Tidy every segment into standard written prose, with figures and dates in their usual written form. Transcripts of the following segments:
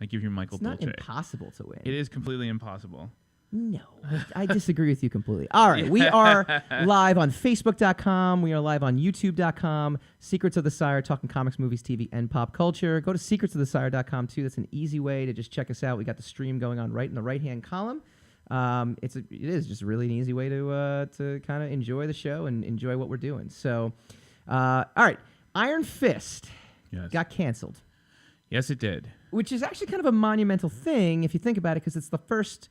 I give you Michael It's not Dolce. impossible to win. It is completely impossible. No, I disagree with you completely. All right, we are live on Facebook.com. We are live on YouTube.com. Secrets of the Sire, talking comics, movies, TV, and pop culture. Go to secretsofthesire.com too. That's an easy way to just check us out. We got the stream going on right in the right-hand column. It is just really an easy way to kind of enjoy the show and enjoy what we're doing. So, all right, Iron Fist got canceled. Yes, it did. Which is actually kind of a monumental thing if you think about it, because it's the first.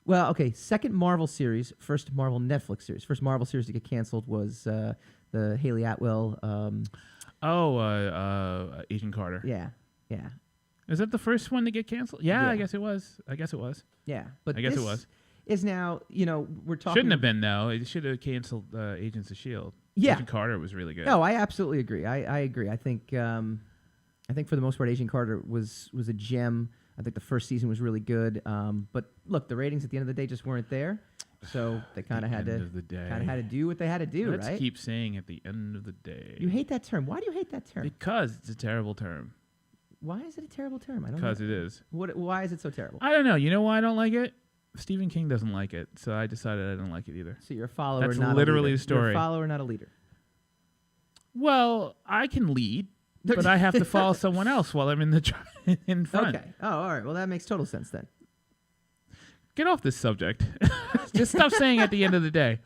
Well, okay, second Marvel series, first Marvel Netflix series. First Marvel series to get canceled was the Haley Atwell. Agent Carter. Yeah. Is that the first one to get canceled? Yeah. I guess it was. Yeah, but I guess it was. Is now, we're talking. Shouldn't have been, though. It should have canceled Agents of S.H.I.E.L.D. Yeah. Agent Carter was really good. No, I absolutely agree. I agree. I think for the most part, Agent Carter was a gem. I think the first season was really good, but look, the ratings at the end of the day just weren't there, so they kind of had to do what they had to do. Let's right? keep saying at the end of the day. You hate that term. Why do you hate that term? Because it's a terrible term. Why is it a terrible term? I don't know. Because it is. Why is it so terrible? I don't know. You know why I don't like it? Stephen King doesn't like it, so I decided I don't like it either. So you're a follower, That's not literally a leader. the story. You're a follower, not a leader. Well, I can lead, but I have to follow someone else while I'm in front. Okay. Oh, all right. Well, that makes total sense then. Get off this subject. Just stop saying at the end of the day.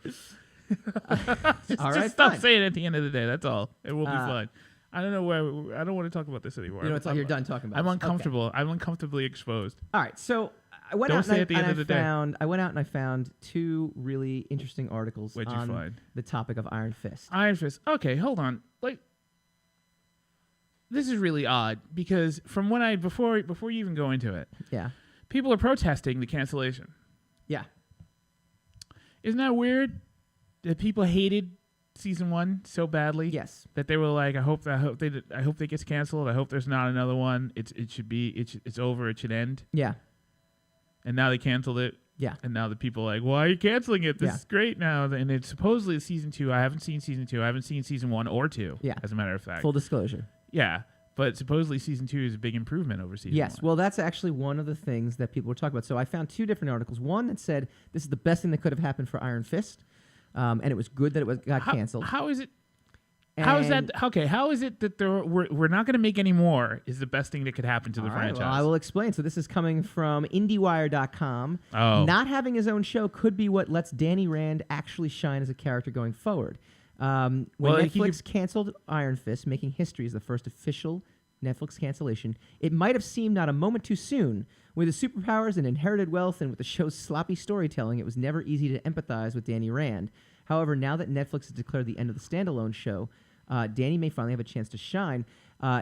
Just stop saying at the end of the day. That's all. It will be fine. I don't know where. I don't want to talk about this anymore. You're done talking about. I'm this. uncomfortable. Okay. I'm uncomfortably exposed. All right. So I went out and I found two really interesting articles on the topic of Iron Fist. Iron Fist. Okay, hold on. This is really odd because from when before you even go into it, people are protesting the cancellation. Yeah, isn't that weird? That people hated season 1 so badly. Yes, that they were like, I hope they gets canceled. I hope there's not another one. It's over. It should end. Yeah, and now they canceled it. Yeah, and now the people are like, why are you canceling it? This is great now. And it's supposedly season 2. I haven't seen season 2. I haven't seen season 1 or 2. Yeah, as a matter of fact. Full disclosure. Yeah, but supposedly season 2 is a big improvement over season 1. Yes, well, that's actually one of the things that people were talking about. So I found two different articles. One that said this is the best thing that could have happened for Iron Fist, and it was good that it got canceled. How is it? How is that? Okay, how is it that we're not going to make any more? Is the best thing that could happen to the franchise? Well, I will explain. So this is coming from IndieWire.com. Oh. Not having his own show could be what lets Danny Rand actually shine as a character going forward. When Netflix canceled Iron Fist, making history as the first official Netflix cancellation, it might have seemed not a moment too soon. With his superpowers and inherited wealth and with the show's sloppy storytelling, it was never easy to empathize with Danny Rand. However, now that Netflix has declared the end of the standalone show, Danny may finally have a chance to shine.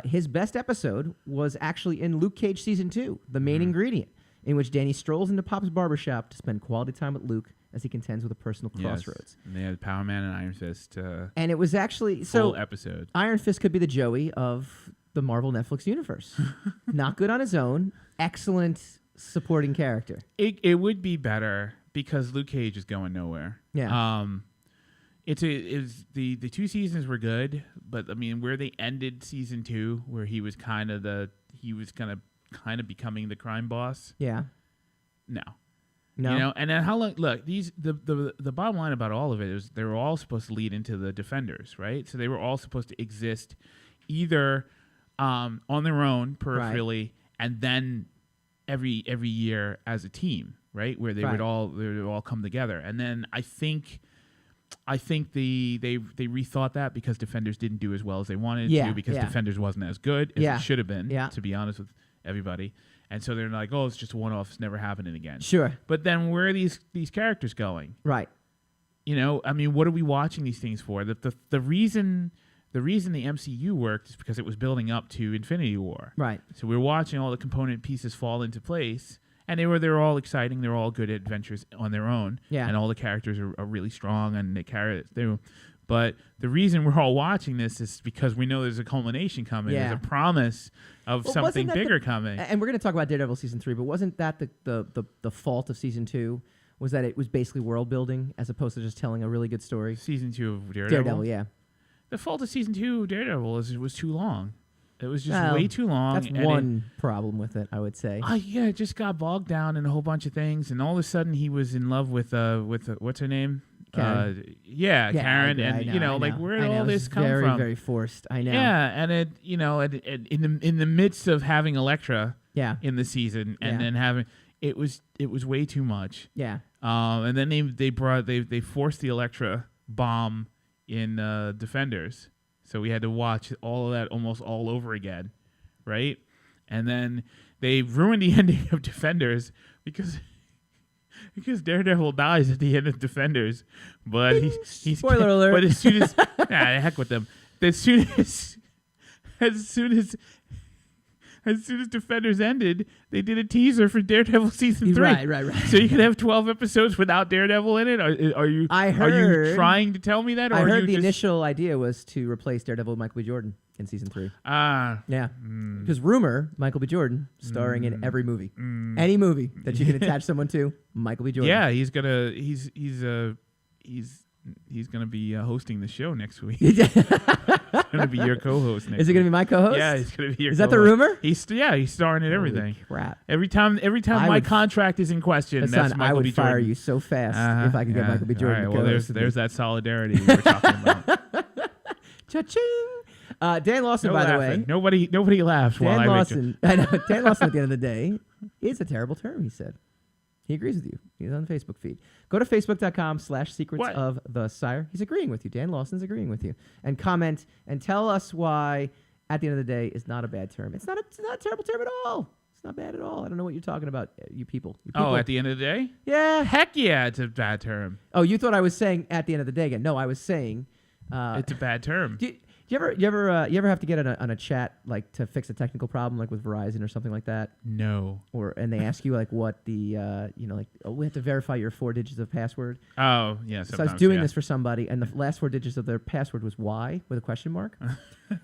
His best episode was actually in Luke Cage Season 2, The Main Ingredient, in which Danny strolls into Pop's barbershop to spend quality time with Luke as he contends with a personal crossroads. And they had Power Man and Iron Fist. And it was actually full episode. Iron Fist could be the Joey of the Marvel Netflix universe. Not good on his own, excellent supporting character. It would be better because Luke Cage is going nowhere. Yeah. The 2 seasons were good, but I mean where they ended season 2, where he was kind of becoming the crime boss. Yeah. No. No. You know, and then how long? Look, the bottom line about all of it is they were all supposed to lead into the Defenders, right? So they were all supposed to exist either on their own peripherally, and then every year as a team, right? Where they would all come together. And then I think they rethought that because Defenders didn't do as well as they wanted to, because Defenders wasn't as good as it should have been, to be honest with everybody. And so they're like, oh, it's just a one-off. It's never happening again. Sure. But then where are these characters going? Right. You know, I mean, what are we watching these things for? The reason the MCU worked is because it was building up to Infinity War. Right. So we were watching all the component pieces fall into place. And they were all exciting. They were all good adventures on their own. Yeah. And all the characters are really strong and they carry it through. But the reason we're all watching this is because we know there's a culmination coming. Yeah. There's a promise of something bigger coming. And we're going to talk about Daredevil Season 3, but wasn't that the fault of Season 2? Was that it was basically world building as opposed to just telling a really good story? Season 2 of Daredevil? Yeah. The fault of Season 2 of Daredevil was too long. It was just way too long. That's one problem with it, I would say. Yeah, it just got bogged down in a whole bunch of things, and all of a sudden he was in love with what's her name? Karen. Karen, I know, like where did all this come very, from? Very forced. I know. Yeah, and it in the midst of having Elektra in the season, and then having it was way too much. Yeah. And then they forced the Elektra bomb in Defenders. So we had to watch all of that almost all over again, right? And then they ruined the ending of Defenders because Daredevil dies at the end of Defenders, but he's spoiler alert. But as soon as heck with them, as soon as Defenders ended, they did a teaser for Daredevil season 3. Right. So you could have 12 episodes without Daredevil in it. Are you trying to tell me that? Or I heard the initial idea was to replace Daredevil with Michael B. Jordan in season 3. Yeah. Because rumor, Michael B. Jordan starring in every movie, any movie that you can attach someone to, Michael B. Jordan. Yeah, he's gonna be hosting the show next week. He's gonna be your co-host next week. Is he gonna be my co-host? Yeah, he's gonna be your. Is that the rumor? He's starring in everything. Holy crap! Every time my contract is in question, Hassan, that's Michael B. Jordan. I would fire you so fast if I could get Michael B. Jordan. All right, well, there's that solidarity we were talking about. Cha-ching! Dan Lawson, by the way. Nobody laughs while I Lawson. I know. Dan Lawson, at the end of the day, is a terrible term. He said. He agrees with you. He's on the Facebook feed. Go to facebook.com/secrets of the Sire. He's agreeing with you. Dan Lawson's agreeing with you. And comment and tell us why at the end of the day is not a bad term. It's not a terrible term at all. It's not bad at all. I don't know what you're talking about, you people. Oh, at the end of the day? Yeah. Heck yeah, it's a bad term. Oh, you thought I was saying at the end of the day again. No, I was saying... it's a bad term. You ever have to get on a chat like to fix a technical problem like with Verizon or something like that? No. And they ask you like what the we have to verify your 4 digits of password. Oh yeah. So I was doing this for somebody, and the last 4 digits of their password was Y with a question mark.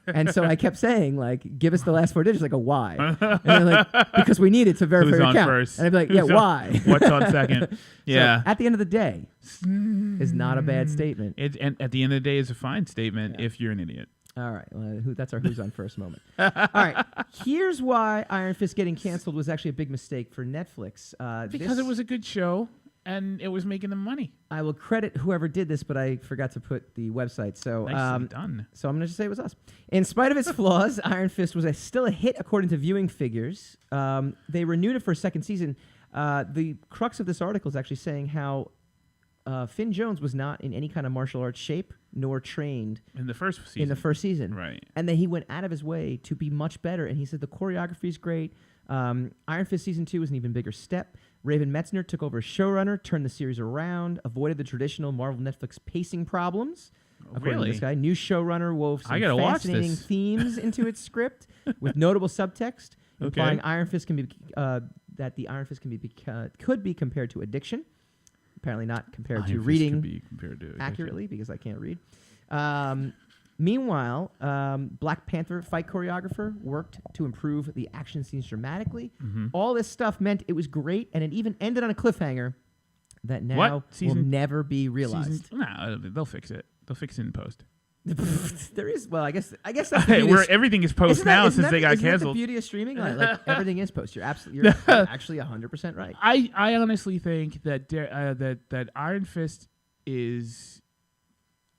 And so I kept saying like, give us the last 4 digits like a Y, and they're like, because we need it to verify your account. First? And I'd be like, yeah, Y. What's on second? Yeah. So at the end of the day, is not a bad statement. And at the end of the day, is a fine statement if you're an idiot. All right. Well, that's our Who's On First moment. All right. Here's why Iron Fist getting canceled was actually a big mistake for Netflix. Because it was a good show and it was making them money. I will credit whoever did this, but I forgot to put the website. So nicely done. So I'm going to just say it was us. In spite of its flaws, Iron Fist was still a hit according to viewing figures. They renewed it for a second season. The crux of this article is actually saying how Finn Jones was not in any kind of martial arts shape nor trained in the first season. Right. And then he went out of his way to be much better. And he said the choreography is great. Iron Fist season 2 was an even bigger step. Raven Metzner took over as showrunner, turned the series around, avoided the traditional Marvel Netflix pacing problems. According to this guy, new showrunner wove some fascinating themes into its script with notable subtext, implying Iron Fist can be that the Iron Fist can be could be compared to addiction. Apparently not compared to reading accurately because I can't read. Meanwhile, Black Panther fight choreographer worked to improve the action scenes dramatically. Mm-hmm. All this stuff meant it was great, and it even ended on a cliffhanger that now will never be realized. No, they'll fix it. They'll fix it in post. There is, well, I guess that's the beauty where everything is post now since they got canceled. Isn't that the beauty of streaming? Like everything is post. You're actually 100% right. I honestly think that that Iron Fist is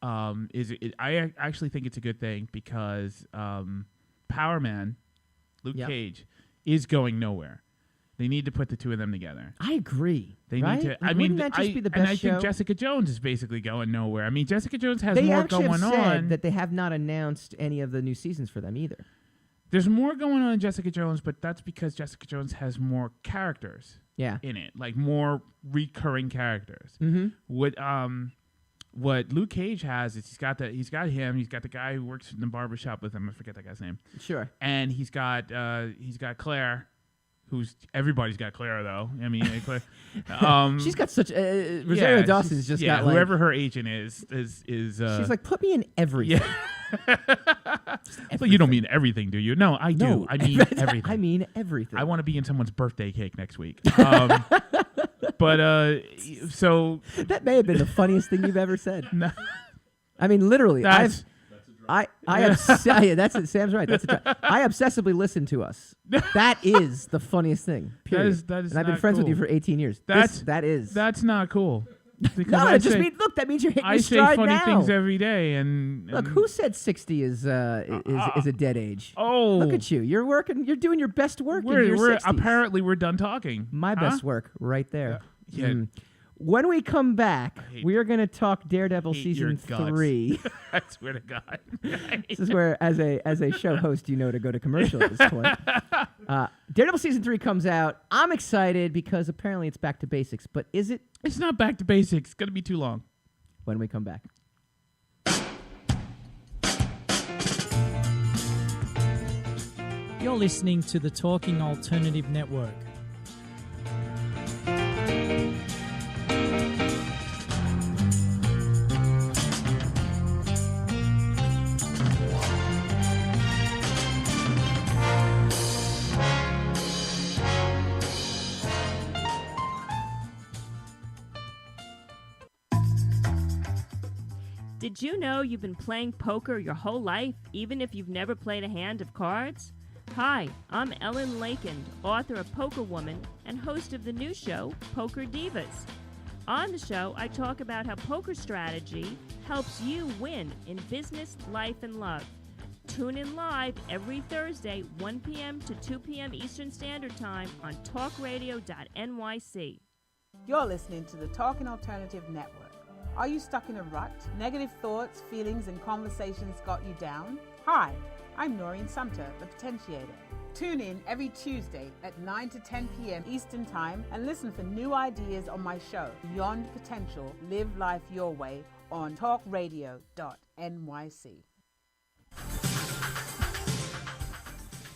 I actually think it's a good thing because Power Man, Luke Cage, is going nowhere. They need to put the two of them together. I agree. They need to. Like, wouldn't that just be the best show? Think Jessica Jones is basically going nowhere. I mean, Jessica Jones has more going on. They actually have said that they have not announced any of the new seasons for them either. There's more going on in Jessica Jones, but that's because Jessica Jones has more characters. In it, like more recurring characters. Mm-hmm. What Luke Cage has is he's got the guy who works in the barbershop with him. I forget that guy's name. Sure. And he's got Claire. Everybody's got Claire though. I mean, Claire. She's got such. Rosario Dawson's just got whoever her agent is. She's like, put me in everything. Yeah. But you don't mean everything, do you? No, I do. No, I mean everything. I mean everything. I want to be in someone's birthday cake next week. But so that may have been the funniest thing you've ever said. No. I mean, literally. Yeah, that's it. Sam's right. That's I obsessively listen to us. That is the funniest thing. Period. That is and I've been friends with you for 18 years. That's not cool. No, it just means that means you're hitting your stride now. I say funny things every day, and look, who said 60 is a dead age? Oh, look at you! You're working. You're doing your best work in your 60s. Apparently we're done talking. My best work, right there. Yeah. When we come back, we are going to talk Daredevil season 3. I swear to God. This is where, as a show host, you know to go to commercial at this point. Daredevil season 3 comes out. I'm excited because apparently it's back to basics. But is it? It's not back to basics. It's going to be too long. When we come back. You're listening to the Talking Alternative Network. Did you know you've been playing poker your whole life, even if you've never played a hand of cards? Hi, I'm Ellen Lakin, author of Poker Woman and host of the new show, Poker Divas. On the show, I talk about how poker strategy helps you win in business, life, and love. Tune in live every Thursday, 1 p.m. to 2 p.m. Eastern Standard Time on talkradio.nyc. You're listening to the Talking Alternative Network. Are you stuck in a rut? Negative thoughts, feelings, and conversations got you down? Hi, I'm Noreen Sumter, the Potentiator. Tune in every Tuesday at 9 to 10 p.m. Eastern Time and listen for new ideas on my show, Beyond Potential, Live Life Your Way, on talkradio.nyc.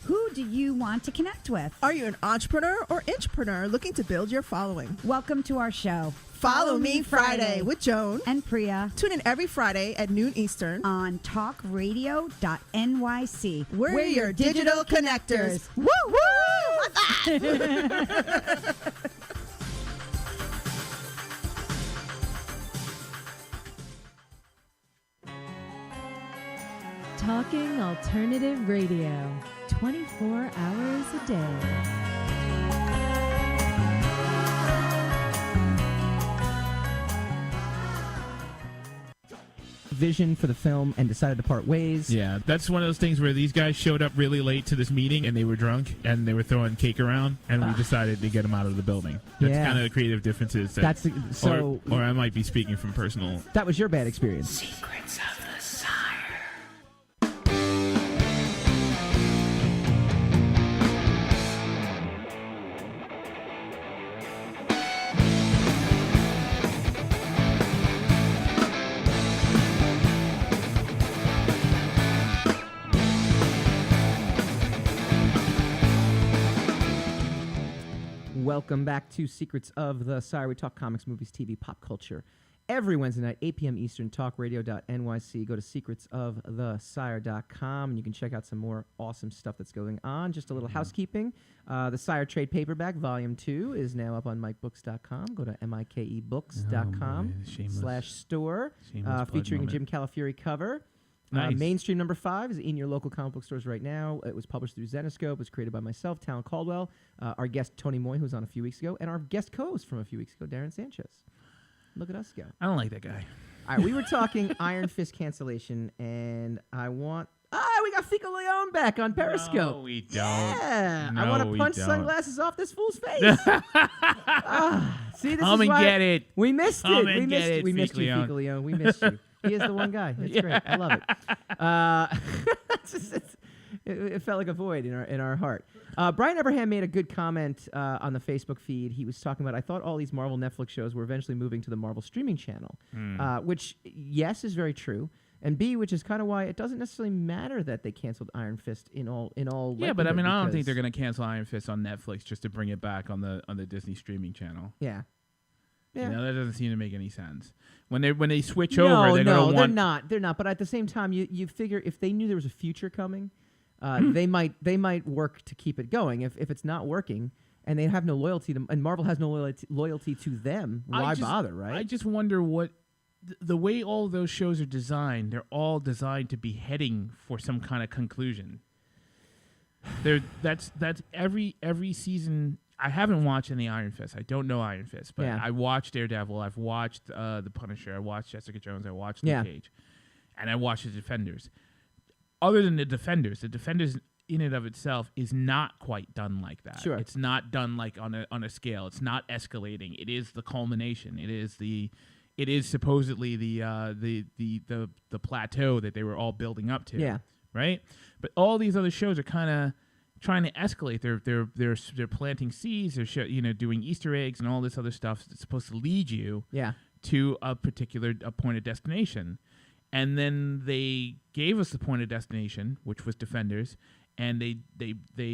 Who do you want to connect with? Are you an entrepreneur or intrapreneur looking to build your following? Welcome to our show. Follow Me Friday with Joan and Priya. Tune in every Friday at noon Eastern on talkradio.nyc. We're your digital connectors. Woo woo! Talking Alternative Radio, 24 hours a day. Vision for the film and decided to part ways. Yeah, that's one of those things where these guys showed up really late to this meeting and they were drunk and they were throwing cake around and we decided to get them out of the building. That's kind of the creative differences. Or I might be speaking from personal. That was your bad experience. Secrets of the Sire. Welcome back to Secrets of the Sire. We talk comics, movies, TV, pop culture. Every Wednesday night, 8 p.m. Eastern, talkradio.nyc. Go to secretsofthesire.com, and you can check out some more awesome stuff that's going on. Just a little housekeeping. The Sire Trade Paperback, Volume 2, is now up on mikebooks.com. Go to mikebooks.com/store, featuring a Jim Calafiore cover. Nice. Mainstream number 5 is in your local comic book stores right now. It was published through Zenoscope. It was created by myself, Talon Caldwell, our guest Tony Moy, who was on a few weeks ago, and our guest co-host from a few weeks ago, Darren Sanchez. Look at us go. I don't like that guy. All right, we were talking Iron Fist cancellation, and I want... we got Fico Leone back on Periscope. No, we don't. Yeah. No, I want to punch sunglasses off this fool's face. See, this Come is and why get it. We missed Come it. and get it, We missed you, Fico Fico Leone. We missed you. He is the one guy. It's great. I love it. It felt like a void in our heart. Brian Abraham made a good comment on the Facebook feed. He was talking about, I thought all these Marvel Netflix shows were eventually moving to the Marvel streaming channel, which, yes, is very true. And B, which is kind of why it doesn't necessarily matter that they canceled Iron Fist in all. Yeah, but I mean, I don't think they're going to cancel Iron Fist on Netflix just to bring it back on the Disney streaming channel. Yeah. Yeah. You know, that doesn't seem to make any sense. When they switch over, they're going to want... they're not. But at the same time, you figure if they knew there was a future coming, they might work to keep it going. If it's not working and they have no loyalty to, and Marvel has no loyalty to them, why bother, right? I just wonder what the way all of those shows are designed, they're all designed to be heading for some kind of conclusion. That's every season. I haven't watched any Iron Fist. I don't know Iron Fist, but I watched Daredevil. I've watched The Punisher. I watched Jessica Jones. I watched Luke Cage, and I watched The Defenders. Other than The Defenders in and of itself is not quite done like that. Sure. It's not done like on a scale. It's not escalating. It is the culmination. It is supposedly the plateau that they were all building up to. Yeah. Right? But all these other shows are kind of trying to escalate. They're planting seeds. They're doing Easter eggs and all this other stuff that's supposed to lead you to a particular point of destination. And then they gave us the point of destination, which was Defenders, and they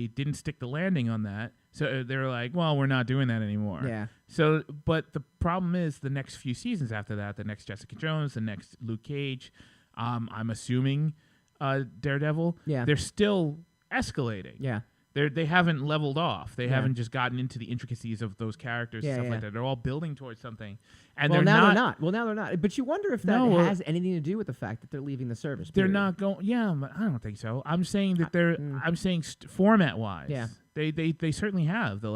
didn't stick the landing on that. So they were like, well, we're not doing that anymore. Yeah. So, but the problem is the next few seasons after that, the next Jessica Jones, the next Luke Cage, I'm assuming Daredevil, they're still escalating. Yeah. They haven't leveled off. They haven't just gotten into the intricacies of those characters and stuff like that. They're all building towards something. And they're not. Well, now they're not. But you wonder if that has anything to do with the fact that they're leaving the service. They're not going. Yeah, but I don't think so. I'm saying that they're. I'm saying format wise. Yeah. They certainly have the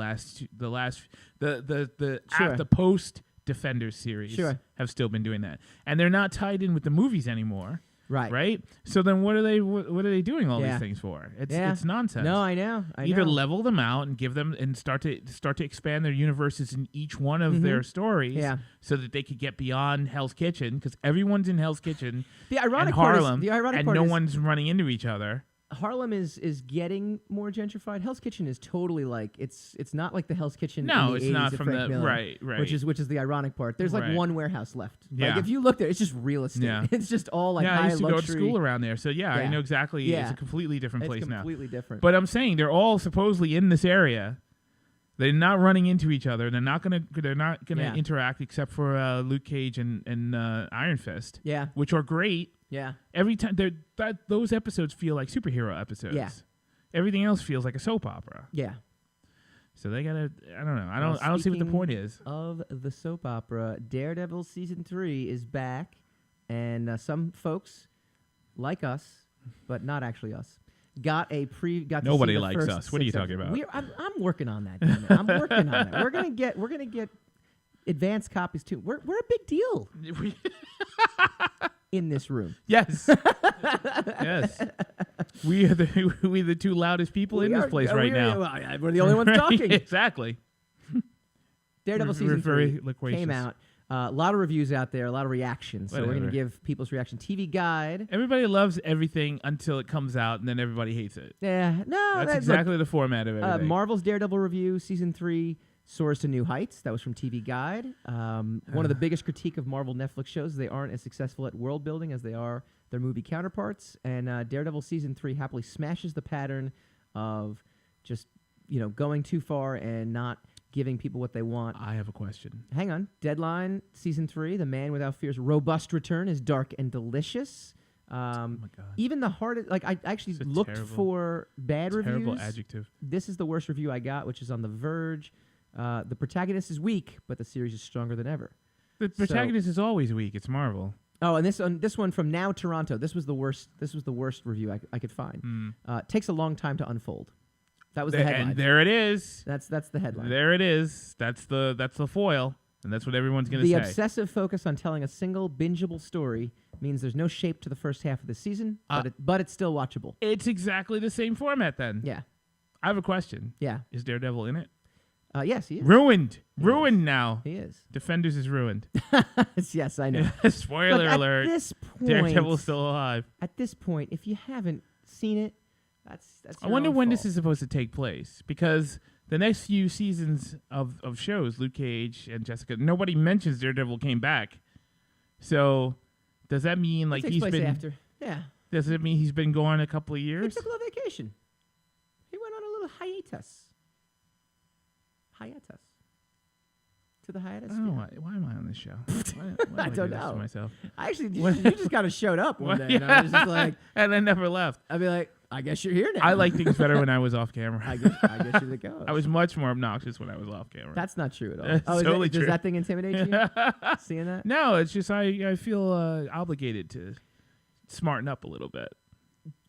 post Defenders series have still been doing that, and they're not tied in with the movies anymore. Right. So then, what are they doing all these things for? It's nonsense. No, I know. Either level them out and give them and start to expand their universes in each one of their stories, so that they could get beyond Hell's Kitchen, because everyone's in Hell's Kitchen. The ironic and part Harlem, is, the ironic and part no is one's running into each other. Harlem is getting more gentrified. Hell's Kitchen is totally like it's not like the Hell's Kitchen. No, in the it's 80s not of from Frank the Miller, right. Which is the ironic part. There's like one warehouse left. Yeah. Like if you look there, it's just real estate. Yeah. It's just all like I high used to luxury. go to school around there, so I know exactly. Yeah. It's a completely different place now. It's completely different. But I'm saying they're all supposedly in this area. They're not running into each other. They're not gonna interact except for Luke Cage and Iron Fist. Yeah. Which are great. Yeah. Every time those episodes feel like superhero episodes. Yeah. Everything else feels like a soap opera. Yeah. So they gotta. I don't know. I don't see what the point is. Of the soap opera, Daredevil season 3 is back, and some folks like us, but not actually us, got to Nobody see the likes first us. What are you 6 talking about? I'm working on that. Damn it. I'm working on it. We're gonna get advanced copies too. We're a big deal in this room. Yes. Yes. We are the two loudest people in this place right now. We're the only ones talking. Exactly. Daredevil season 3 came out. A lot of reviews out there, a lot of reactions. So we're going to give people's reaction. TV Guide. Everybody loves everything until it comes out, and then everybody hates it. Yeah, no, that's exactly the format of everything. Marvel's Daredevil review, season 3 soars to new heights. That was from TV Guide. One of the biggest critique of Marvel Netflix shows, they aren't as successful at world building as they are their movie counterparts. And Daredevil season 3 happily smashes the pattern of just going too far and not giving people what they want. I have a question. Hang on. Deadline season 3, The Man Without Fear's robust return is dark and delicious. Oh my God. Even the hardest, I actually looked for bad reviews. Terrible adjective. This is the worst review I got, which is on The Verge. The protagonist is weak, but the series is stronger than ever. The protagonist is always weak. It's Marvel. Oh, and this one from Now Toronto. This was the worst review I could find. Takes a long time to unfold. That was the headline. And there it is. That's the headline. There it is. That's the foil, and that's what everyone's going to say. The obsessive focus on telling a single bingeable story means there's no shape to the first half of the season, but it's still watchable. It's exactly the same format then. Yeah. I have a question. Yeah. Is Daredevil in it? Yes, he is. Ruined now. He is. Defenders is ruined. Yes, I know. Spoiler alert. At this point, Daredevil's still alive. At this point, if you haven't seen it, that's I wonder when fault. this is supposed to take place, because the next few seasons of shows, Luke Cage and Jessica, nobody mentions Daredevil came back. So does that mean like he's been after? Yeah. Does it mean he's been gone a couple of years? He took a little vacation. He went on a little hiatus. To the hiatus. Oh, why am I on this show? Why I do don't this to know. myself? Actually, you just kind of showed up one day. And I was just like, and then never left. I'd be like, I guess you're here now. I like things better when I was off camera. I guess you're the ghost. I was much more obnoxious when I was off camera. That's not true at all. That's totally does true. that thing intimidate you? Seeing that? No, it's just I feel obligated to smarten up a little bit.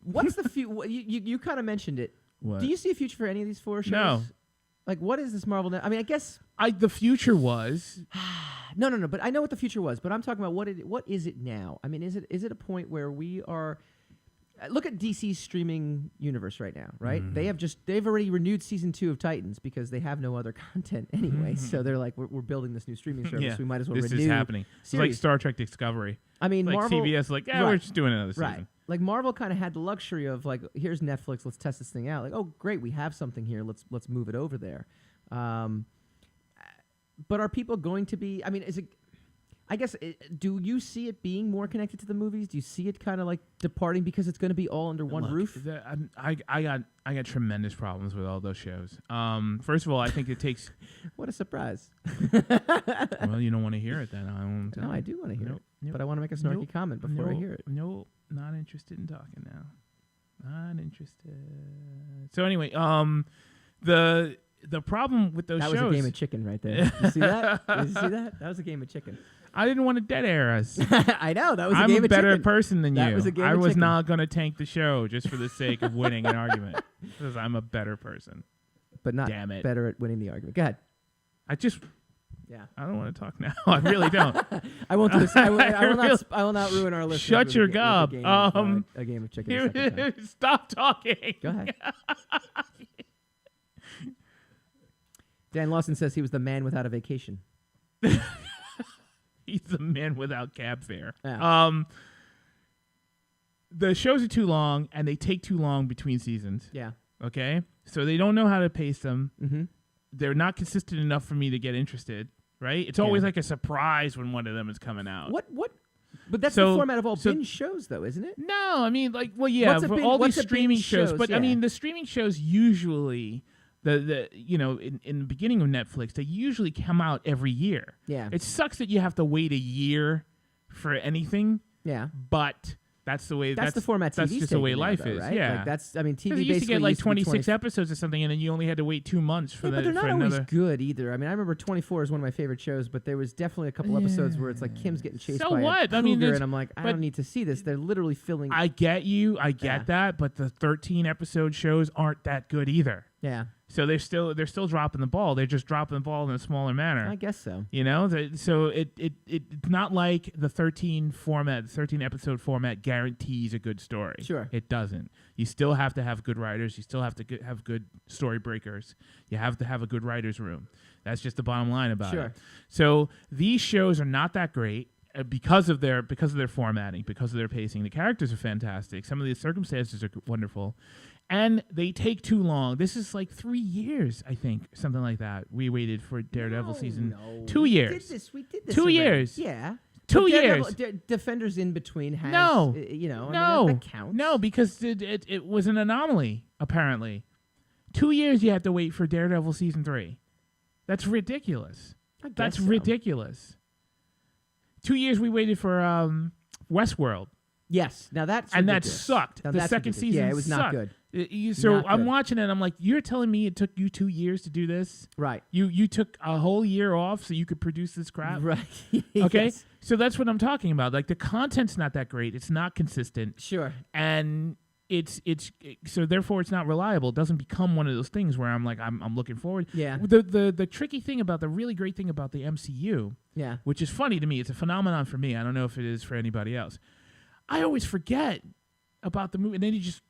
What's the future? You kind of mentioned it. What? Do you see a future for any of these 4 shows? No. Like, what is this Marvel? I mean, I guess The future was no. But I know what the future was. But I'm talking about what is it now? I mean, is it a point where we are? Look at DC's streaming universe right now, right? Mm-hmm. They've already renewed season 2 of Titans because they have no other content anyway. So they're like, we're building this new streaming service. yeah, We might as well this renew. is happening. It's like series. Star Trek Discovery. I mean, Like Marvel, CBS, like right. we're just doing another season. Right. Like Marvel kind of had the luxury of like, here's Netflix, let's test this thing out. Like, oh great, we have something here. Let's move it over there. But are people going to be? I mean, is it? I guess. Do you see it being more connected to the movies? Do you see it kind of like departing because it's going to be all under one roof? I got tremendous problems with all those shows. First of all, I think it takes. What a surprise! Well, you don't want to hear it then. I won't. No, I do want to hear it, Nope. but I want to make a snarky comment before I hear it. No, not interested in talking now. Not interested. So anyway, the problem with those that shows. That was a game of chicken right there. Did you see that? Did you see that? That was a game of chicken. I didn't want to dead air us. I know that was. I'm a game a of better chicken. person than that you. Was a game I of was chicken. not going to tank the show just for the sake of winning an argument because I'm a better person. But not Damn it. better at winning the argument. Go ahead. Yeah. I don't want to talk now. I really don't. I won't do this. I will not ruin our listeners. Shut your gob. A game of chicken. Stop talking. Go ahead. Dan Lawson says he was the man without a vacation. He's the man without cab fare. Yeah. The shows are too long, and they take too long between seasons. Yeah. Okay? So they don't know how to pace them. Mm-hmm. They're not consistent enough for me to get interested, right? It's always like a surprise when one of them is coming out. What? But that's the format of all binge shows, though, isn't it? No, I mean, like, well, yeah, for all these streaming shows. But, yeah. I mean, the streaming shows usually... in the beginning of Netflix, they usually come out every year. Yeah. It sucks that you have to wait a year for anything. Yeah. But that's the way. That's the format. That's TV's just the way taking life now, though, is. right? Yeah. Like that's. I mean, TV you used to get like 26 20 episodes or something, and then you only had to wait 2 months for but they're not another. always good either. I mean, I remember 24 is one of my favorite shows, but there was definitely a couple episodes where it's like Kim's getting chased by a cougar, and I'm like, I don't need to see this. They're literally filling. I get you. I get that, but the 13 episode shows aren't that good either. Yeah. So they're still dropping the ball. They're just dropping the ball in a smaller manner. I guess so. You know, so it's not like the 13 episode format guarantees a good story. Sure, it doesn't. You still have to have good writers. You still have to have good story breakers. You have to have a good writers' room. That's just the bottom line about it. So these shows are not that great. Because of their formatting, because of their pacing. The characters are fantastic. Some of the circumstances are wonderful. And they take too long. This is like 3 years, I think, something like that. We waited for Daredevil season. 2 years. We did this 2 already. years. Yeah. 2 years. Defenders in between has, no. I mean, that counts. No, because it was an anomaly, apparently. 2 years you have to wait for Daredevil season 3. That's ridiculous. That's ridiculous. 2 years we waited for Westworld. Yes. Now that's and ridiculous. that sucked. Now the second season, it was not good. So not I'm good. watching it. And I'm like, you're telling me it took you 2 years to do this? Right. You took a whole year off so you could produce this crap? Right. Okay. Yes. So that's what I'm talking about. Like the content's not that great. It's not consistent. Sure. And so therefore it's not reliable. It doesn't become one of those things where I'm like I'm looking forward. Yeah. The tricky thing about the really great thing about the MCU, yeah, which is funny to me, it's a phenomenon for me. I don't know if it is for anybody else. I always forget about the movie, and then you just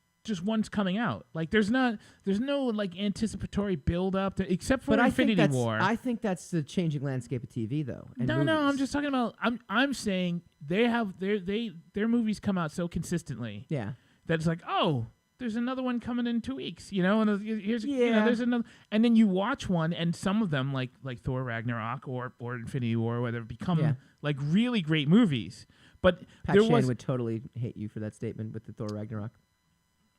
one's coming out. Like there's no like anticipatory build up except for Infinity War. I think that's the changing landscape of TV though. No, I'm just talking about. I'm saying they have their movies come out so consistently. Yeah. That it's like, oh, there's another one coming in 2 weeks, you know, and there's another, and then you watch one, and some of them like Thor Ragnarok or Infinity War, or whatever, become like really great movies. But Pat Shane would totally hate you for that statement with the Thor Ragnarok.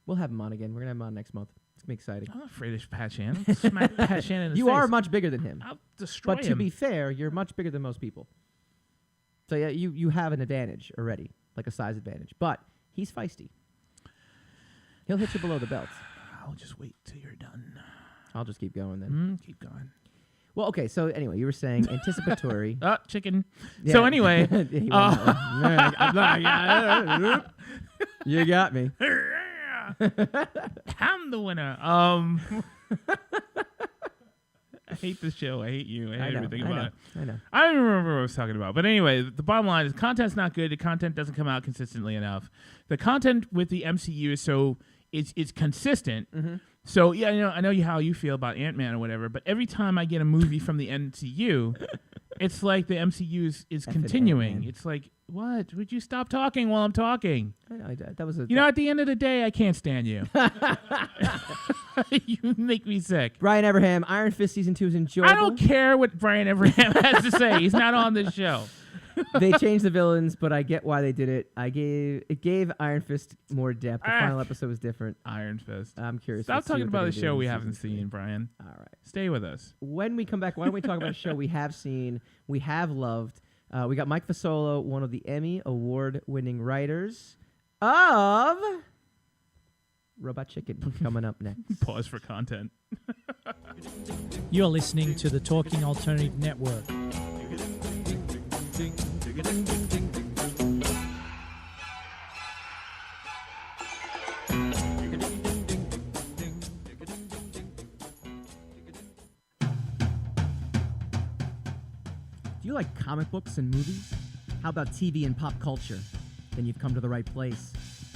We'll have him on again. We're gonna have him on next month. It's gonna be exciting. I'm not afraid of Pat Shannon. Smack Pat Shannon in his You face. are much bigger than him. I'll destroy him. But to be fair, you're much bigger than most people. So yeah, you have an advantage already, like a size advantage. But he's feisty. He'll hit you below the belt. I'll just wait till you're done. I'll just keep going then. Keep going. Well, okay. So anyway, you were saying anticipatory. Chicken. Yeah. So anyway, you got me. I'm the winner. I hate this show. I hate you. I hate everything about it. I know. I don't even remember what I was talking about. But anyway, the bottom line is content's not good. The content doesn't come out consistently enough. The content with the MCU is consistent. Mm-hmm. So yeah, I know how you feel about Ant-Man or whatever. But every time I get a movie from the MCU, it's like the MCU is continuing. Ant-Man. It's like, what? Would you stop talking while I'm talking? That was a. At the end of the day, I can't stand you. You make me sick. Brian Everham, Iron Fist season 2 is enjoyable. I don't care what Brian Everham has to say. He's not on this show. They changed the villains, but I get why they did it. It gave Iron Fist more depth. The final episode was different. Iron Fist. I'm curious. Stop talking about a show we haven't seen, Brian. All right. Stay with us. When we come back, why don't we talk about a show we have seen, we have loved. We got Mike Fasolo, one of the Emmy Award Winning writers of Robot Chicken, coming up next. Pause for content. You're listening to the Talking Alternative Network. Do you like comic books and movies? How about TV and pop culture? Then you've come to the right place.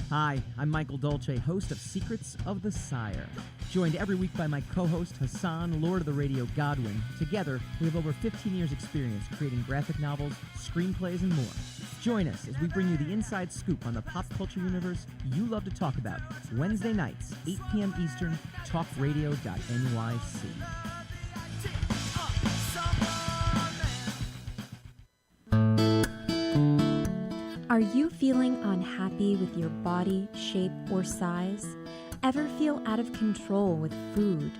Hi, I'm Michael Dolce, host of Secrets of the Sire. Joined every week by my co-host Hassan, Lord of the Radio Godwin. Together, we have over 15 years' experience creating graphic novels, screenplays, and more. Join us as we bring you the inside scoop on the pop culture universe you love to talk about. Wednesday nights, 8 p.m. Eastern, talkradio.nyc. Are you feeling unhappy with your body, shape, or size? Ever feel out of control with food?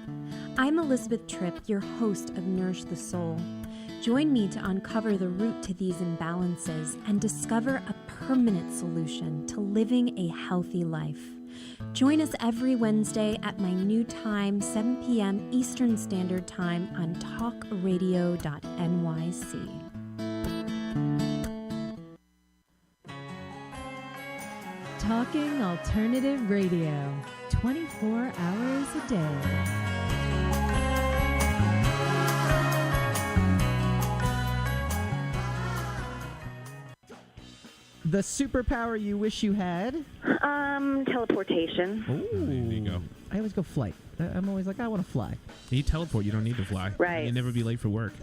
I'm Elizabeth Tripp, your host of Nourish the Soul. Join me to uncover the root to these imbalances and discover a permanent solution to living a healthy life. Join us every Wednesday at my new time, 7 p.m. Eastern Standard Time on talkradio.nyc. Talking Alternative Radio, 24 hours a day. The superpower you wish you had? Teleportation. Ooh. There you go. I always go flight. I'm always like, I want to fly. You teleport. You don't need to fly. Right. You never be late for work.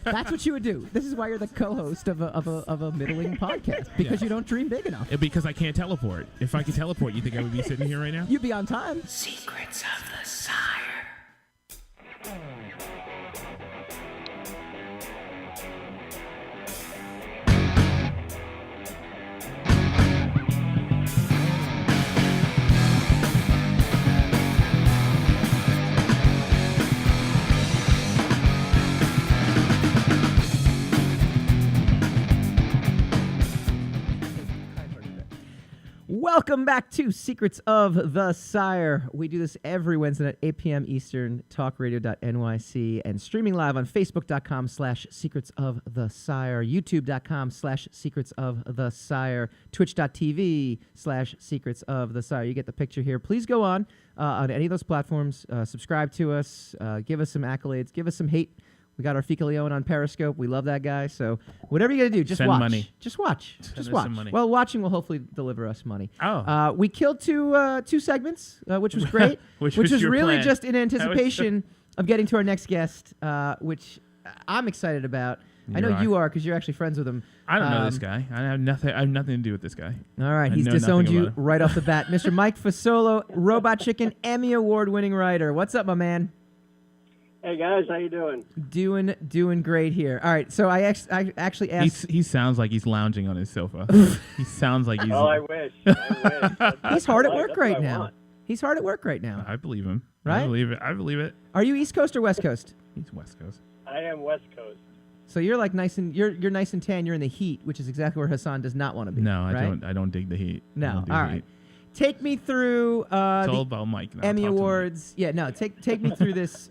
That's what you would do. This is why you're the co-host of a middling podcast, because you don't dream big enough. Because I can't teleport. If I could teleport, you think I would be sitting here right now? You'd be on time. Secrets of the Sire. Welcome back to Secrets of the Sire. We do this every Wednesday at 8 p.m. Eastern, talkradio.nyc, and streaming live on facebook.com/Secrets of the Sire, youtube.com/Secrets of the Sire, twitch.tv/Secrets of the Sire. You get the picture here. Please go on any of those platforms, subscribe to us, give us some accolades, give us some hate. We got our Fika Leone on Periscope. We love that guy. So whatever you got to do, just Send watch. money. Just watch. Send Just us watch. some money. Well, watching will hopefully deliver us money. Oh. We killed two segments, which was great. which was your really plan. just in anticipation of getting to our next guest, which I'm excited about. I know you are because you're actually friends with him. I don't know this guy. I have nothing to do with this guy. All right, I he's know disowned nothing you about him. right off the bat. Mr. Mike Fasolo, Robot Chicken, Emmy Award Winning writer. What's up, my man? Hey guys, how you doing? Doing great here. All right, so I actually asked. He sounds like he's lounging on his sofa. He sounds like he's. Oh, I wish. He's hard at work right now. He's hard at work right now. I believe him. Right? I believe it. Are you East Coast or West Coast? He's West Coast. I am West Coast. So you're like you're nice and tan. You're in the heat, which is exactly where Hassan does not want to be. No, right? I don't dig the heat. No. All right. take me through it's all about Mike now. Emmy Talk to Awards. Yeah, no, take me through this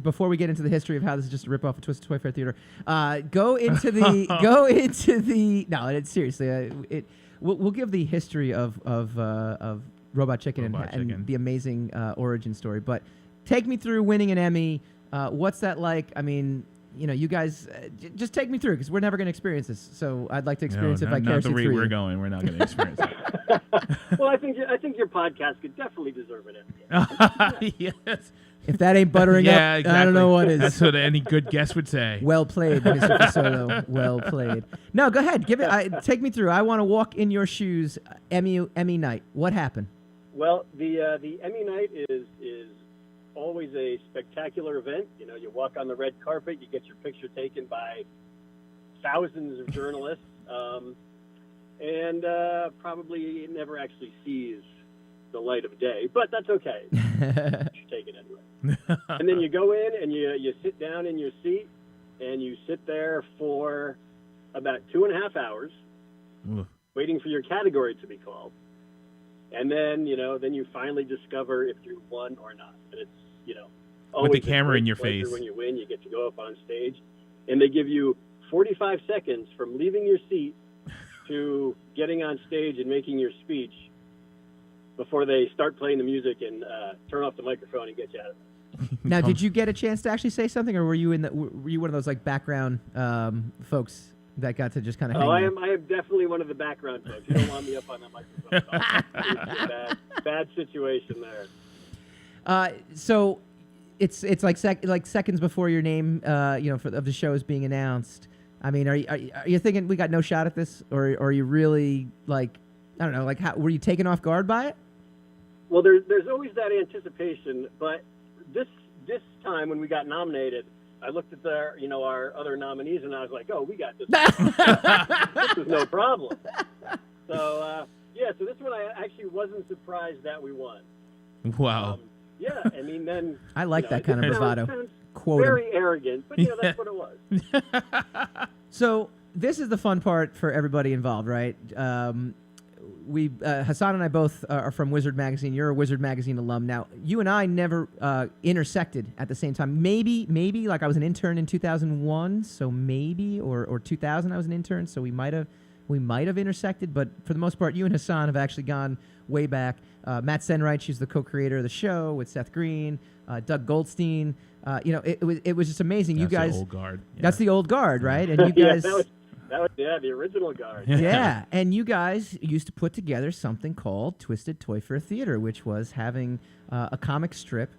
before we get into the history of how this is just a rip-off of Twisted Toy Fair Theater. Go into the no, it's seriously. We'll give the history of Robot Chicken and the amazing origin story. But take me through winning an Emmy. What's that like? I mean, you guys, just take me through because we're never going to experience this. So I'd like to experience it vicariously through you. We're going. We're not going to experience it. Well, I think your podcast could definitely deserve an Emmy. Yes. If that ain't buttering up, exactly. I don't know what is. That's what any good guest would say. Well played, Mr. Fasolo. Well played. No, go ahead. Give it. Take me through. I want to walk in your shoes. Emmy night. What happened? Well, the Emmy night is always a spectacular event. You walk on the red carpet, you get your picture taken by thousands of journalists, and probably it never actually sees the light of day, but that's okay. You take it anyway. And then you go in and you sit down in your seat, and you sit there for about 2.5 hours, waiting for your category to be called. And then, then you finally discover if you won or not. And it's, with the camera in your face. When you win, you get to go up on stage, and they give you 45 seconds from leaving your seat to getting on stage and making your speech before they start playing the music and turn off the microphone and get you out of it. Now, did you get a chance to actually say something, or were you one of those like background folks that got to just kind of hang I am definitely one of the background folks. You don't want me up on that microphone. It's a bad situation there. So it's like seconds before your name, of the show is being announced. I mean, are you thinking we got no shot at this, or are you really like, I don't know, like how were you taken off guard by it? Well, there's always that anticipation, but this time when we got nominated, I looked at our other nominees, and I was like, oh, we got this. This is no problem. So, so this one I actually wasn't surprised that we won. Wow. Yeah, I mean, then... I like that kind of bravado. Very arrogant, but, that's what it was. So this is the fun part for everybody involved, right? Hassan and I both are from Wizard Magazine. You're a Wizard Magazine alum. Now, you and I never intersected at the same time. Maybe, like I was an intern in 2001, so maybe, or 2000 I was an intern, so we might have intersected, but for the most part, you and Hassan have actually gone way back. Matt Senreich, who's the co-creator of the show with Seth Green, Doug Goldstein. It was just amazing. That's you guys, the old guard. Yeah. That's the old guard, right? And you guys, that was the original guard. Yeah, and you guys used to put together something called Twisted Toy Fair Theater, which was having a comic strip.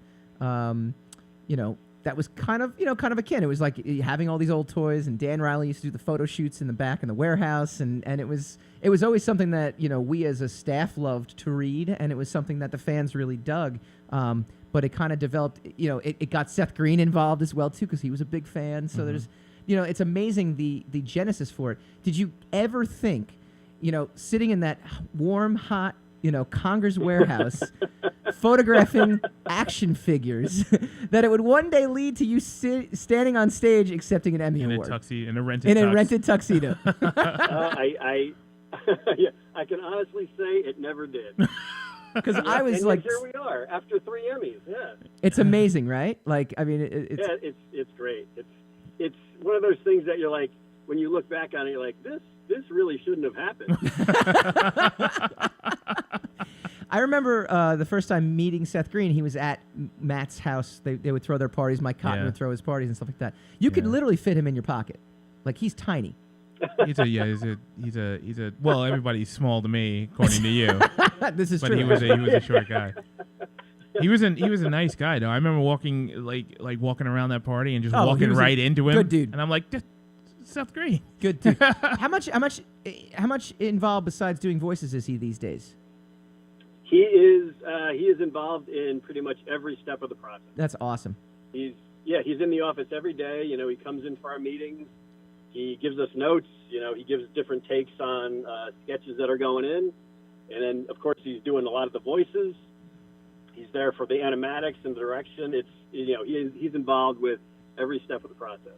That was kind of akin. It was like having all these old toys, and Dan Riley used to do the photo shoots in the back in the warehouse, and it was always something that we as a staff loved to read, and it was something that the fans really dug. But it kind of developed. It got Seth Green involved as well too, because he was a big fan. So there's, it's amazing the genesis for it. Did you ever think, sitting in that warm, hot, Conger's warehouse, photographing action figures, that it would one day lead to you standing on stage accepting an Emmy Award in a rented tuxedo? I can honestly say it never did. Because I was like, here we are after 3 Emmys. Yeah, it's amazing, right? Like, I mean, it's great. It's one of those things that you're like, when you look back on it, you're like, this really shouldn't have happened. I remember the first time meeting Seth Green. He was at Matt's house. They would throw their parties. Mike Cotton would throw his parties and stuff like that. You could literally fit him in your pocket. Like, he's tiny. He's a well, everybody's small to me, according to you. This is but true. He was a short guy. He was a nice guy though. I remember walking walking around that party and just walking right into him. Good dude. And I'm like, Seth Green. Good dude. How much involved besides doing voices is he these days? He is involved in pretty much every step of the process. That's awesome. He's in the office every day. He comes in for our meetings. He gives us notes. He gives different takes on sketches that are going in. And then, of course, he's doing a lot of the voices. He's there for the animatics and the direction. He's involved with every step of the process.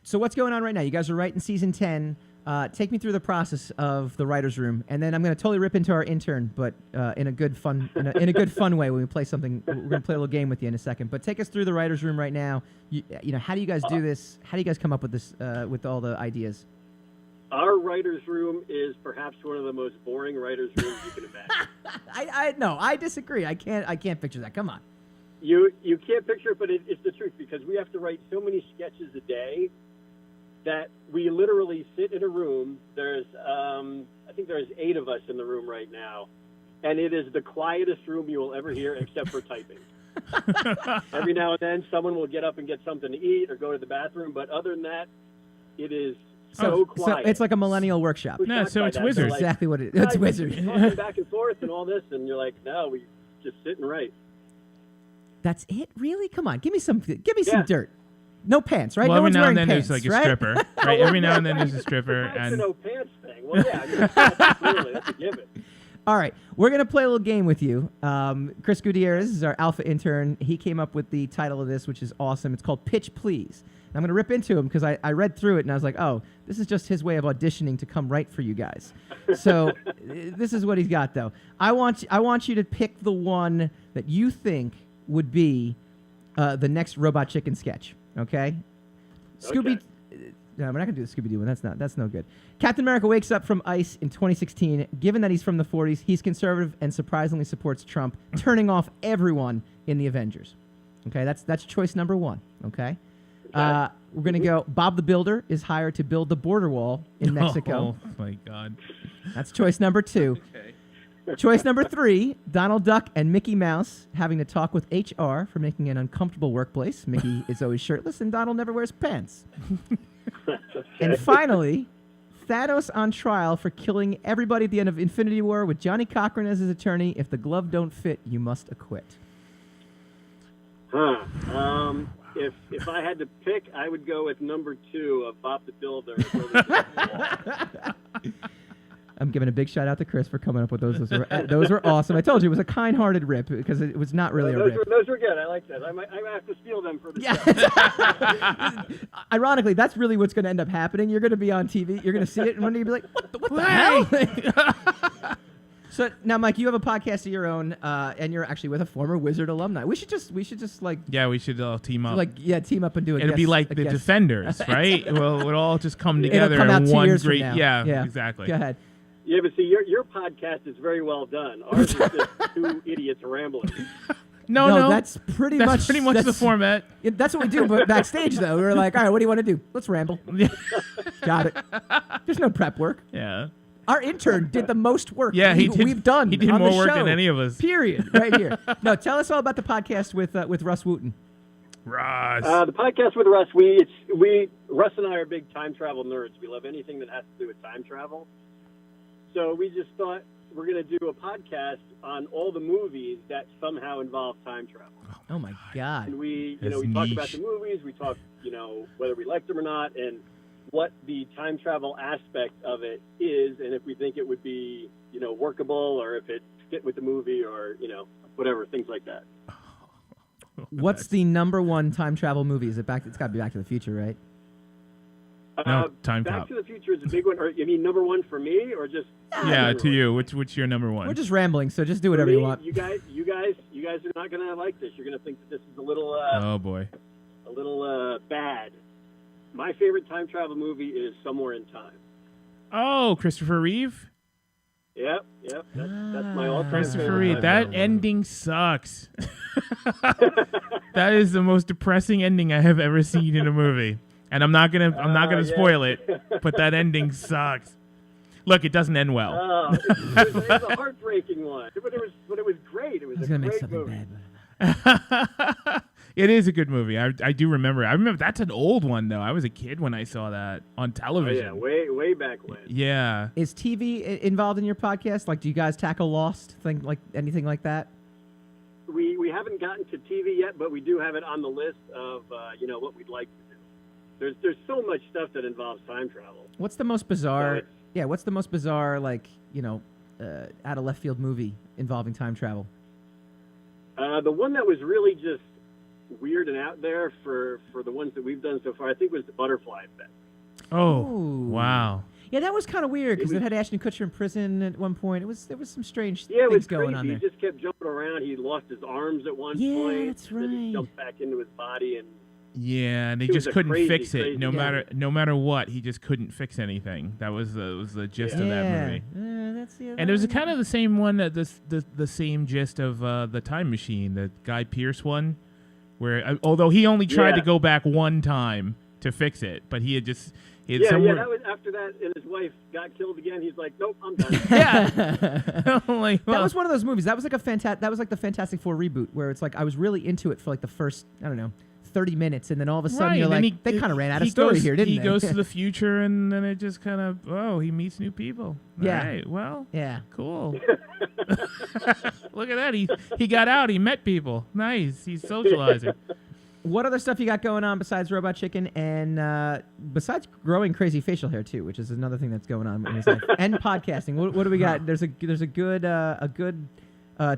So what's going on right now? You guys are writing season 10. Take me through the process of the writer's room, and then I'm going to totally rip into our intern, but in a good fun in a good fun way when we play something. We're going to play a little game with you in a second. But take us through the writer's room right now. You know, how do you guys do this? How do you guys come up with this with all the ideas? Our writer's room is perhaps one of the most boring writer's rooms you can imagine. No, I disagree. I can't picture that. Come on. You can't picture it, but it's the truth because we have to write so many sketches a day that we literally sit in a room. There's, I think there's 8 of us in the room right now, and it is the quietest room you will ever hear except for typing. Every now and then, someone will get up and get something to eat or go to the bathroom, but other than that, it is so quiet. So it's like a millennial workshop. No, so it's Wizard. Like, exactly what it is. It's Wizard. Talking back and forth and all this, and you're like, no, we just sit and write. That's it? Really? Come on, give me some dirt. No pants, right? Well, no one's every now and wearing then pants, there's like a right? stripper, right? Every now and then there's a stripper, That's and the no pants thing. Well, yeah, I mean, that's a given. All right, we're going to play a little game with you. Chris Gutierrez is our alpha intern. He came up with the title of this, which is awesome. It's called Pitch Please. And I'm going to rip into him because I read through it and I was like, oh, this is just his way of auditioning to come write for you guys. So this is what he's got, though. I want you to pick the one that you think would be the next Robot Chicken sketch, okay? Scooby... No, we're not going to do the Scooby-Doo one. That's no good. Captain America wakes up from ice in 2016. Given that he's from the 40s, he's conservative and surprisingly supports Trump, turning off everyone in the Avengers. Okay, that's choice number 1. Okay? We're going to go, Bob the Builder is hired to build the border wall in Mexico. Oh, my God. That's choice number 2. Okay. Choice number 3, Donald Duck and Mickey Mouse having to talk with HR for making an uncomfortable workplace. Mickey is always shirtless and Donald never wears pants. And finally, Thanos on trial for killing everybody at the end of Infinity War with Johnny Cochran as his attorney. If the glove don't fit, you must acquit. If I had to pick, I would go with number 2 of Bob the Builder. I'm giving a big shout out to Chris for coming up with those. Those were awesome. I told you it was a kind-hearted rip because it was not really a rip. Those were good. I like that. I might have to steal them for the show. Ironically, that's really what's going to end up happening. You're going to be on TV. You're going to see it, and one day you'll be like, what the hell? So now, Mike, you have a podcast of your own, and you're actually with a former Wizard alumni. We should just like we should all team up. Team up and do it. It'll be like the Defenders, right? We'll all just come together come out in 2 one years great. from now. Yeah, exactly. Go ahead. Yeah, but see, your podcast is very well done. Ours is just 2 idiots rambling. No, that's pretty much the format. That's what we do. But backstage, though, we were like, all right, what do you want to do? Let's ramble. Got it. There's no prep work. Yeah. Our intern did the most work. Yeah, we've done. He did on more the work show. than any of us. Period. Right here. No, tell us all about the podcast with Russ Wooten. Russ. The podcast with Russ, Russ and I are big time travel nerds. We love anything that has to do with time travel. So we just thought we're going to do a podcast on all the movies that somehow involve time travel. Oh my God! And we talk about the movies. We talk, whether we like them or not, and what the time travel aspect of it is, and if we think it would be, workable, or if it fit with the movie, or whatever, things like that. What's the number 1 time travel movie? Is it back? It's got to be Back to the Future, right? No, Time Back Cop. to the Future is a big one. Or you mean number 1 for me, or just? Yeah, to you. Which your number 1? We're just rambling, so just do whatever you want. You guys are not gonna like this. You're gonna think that this is a little. Oh boy. A little bad. My favorite time travel movie is Somewhere in Time. Oh, Christopher Reeve. Yep. That's my all-time Christopher favorite. Reeve. That ending sucks. That is the most depressing ending I have ever seen in a movie. And I'm not gonna spoil it, but that ending sucks. Look, it doesn't end well. It was a heartbreaking one, but it was great. It was a great movie. It is a good movie. I do remember. I remember that's an old one though. I was a kid when I saw that on television. Oh, yeah, way back when. Yeah. Is TV involved in your podcast? Like, do you guys tackle Lost, anything like that? We haven't gotten to TV yet, but we do have it on the list of what we'd like to do. There's so much stuff that involves time travel. What's the most bizarre? What's the most bizarre out of left field movie involving time travel? The one that was really just weird and out there for the ones that we've done so far, I think, was the Butterfly Effect. Oh, wow. Yeah, that was kind of weird because it had Ashton Kutcher in prison at one point. There was some strange things going on there. He just kept jumping around. He lost his arms at one point. Yeah, that's right. Then he jumped back into his body and. Yeah, and they just couldn't fix it. No matter what, he just couldn't fix anything. That was the gist of that movie. And it was kind of the same one, the same gist of the Time Machine, the Guy Pearce one, where although he only tried to go back one time to fix it, but he had just that was after that, and his wife got killed again. He's like, nope, I'm done. That was one of those movies. That was like the Fantastic Four reboot, where it's like I was really into it for like the first 30 minutes, and then all of a sudden you're like, they kind of ran out of story here, didn't they? He goes to the future, and then it just kind of, he meets new people. Yeah. All right, well, yeah, cool. Look at that. He got out. He met people. Nice. He's socializing. What other stuff you got going on besides Robot Chicken and besides growing crazy facial hair too, which is another thing that's going on in his life, and podcasting? What do we got? There's a good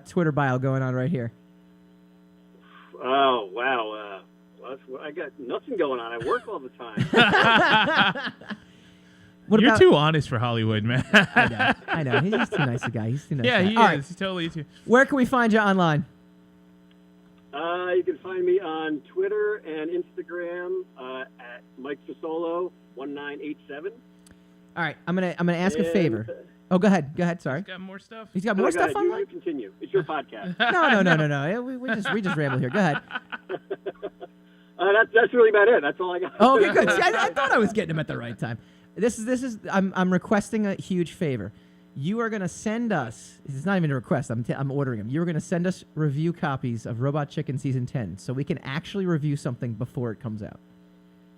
Twitter bio going on right here. Oh wow. I got nothing going on. I work all the time. You're too honest for Hollywood, man. I know. He's too nice a guy. He's too nice. Yeah, he is. Right. He's totally too. Where can we find you online? You can find me on Twitter and Instagram at Mike Fasolo 1987. All right, I'm gonna ask a favor. Oh, go ahead. Sorry. He's got more stuff. He's got more stuff online. You continue. It's your podcast. No. We just ramble here. Go ahead. That's really about it. That's all I got. Oh, okay, good. See, I thought I was getting him at the right time. This is. I'm requesting a huge favor. You are going to send us. It's not even a request. I'm ordering them. You are going to send us review copies of Robot Chicken season 10, so we can actually review something before it comes out.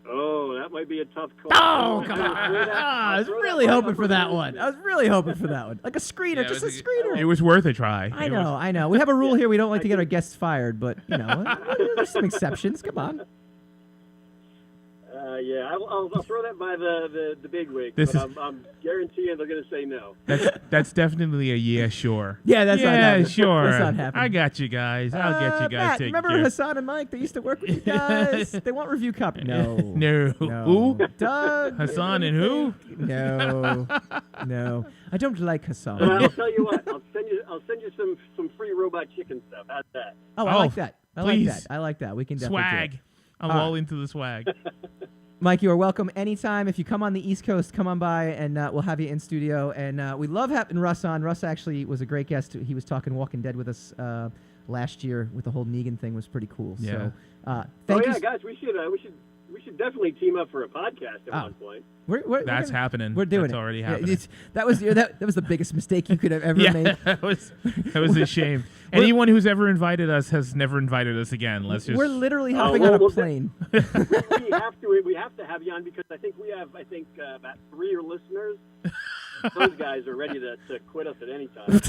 Oh, that might be a tough call. Oh, come on. I was really hoping for that one. Like a screener, just a screener. It was worth a try. I know. We have a rule here. We don't like to get our guests fired, but, there's some exceptions. Come on. I'll throw that by the big wig, I'm guaranteeing they're going to say no. That's definitely a sure. Yeah, that's not happening. Sure. That's not happening. I got you guys. I'll get you guys Matt, taken remember care. Hassan and Mike? They used to work with you guys. They want review copy. No. Who? Doug. Hassan and who? No. I don't like Hassan. Well, I'll tell you what. I'll send you some free Robot Chicken stuff. How's that? Oh, I like that. Please. I like that. We can definitely swag. Do it. I'm all into the swag. Mike, you are welcome anytime. If you come on the East Coast, come on by, and we'll have you in studio. And we love having Russ on. Russ actually was a great guest. He was talking Walking Dead with us last year with the whole Negan thing. Was pretty cool. Yeah. So, thank you. Guys, we should definitely team up for a podcast at one point. That's happening. We're doing That's it. already happening. That was the biggest mistake you could have ever made. That was a shame. Anyone who's ever invited us has never invited us again. We're literally hopping on a plane. We have to have you on because I think we have about 3 listeners. Those guys are ready to quit us at any time.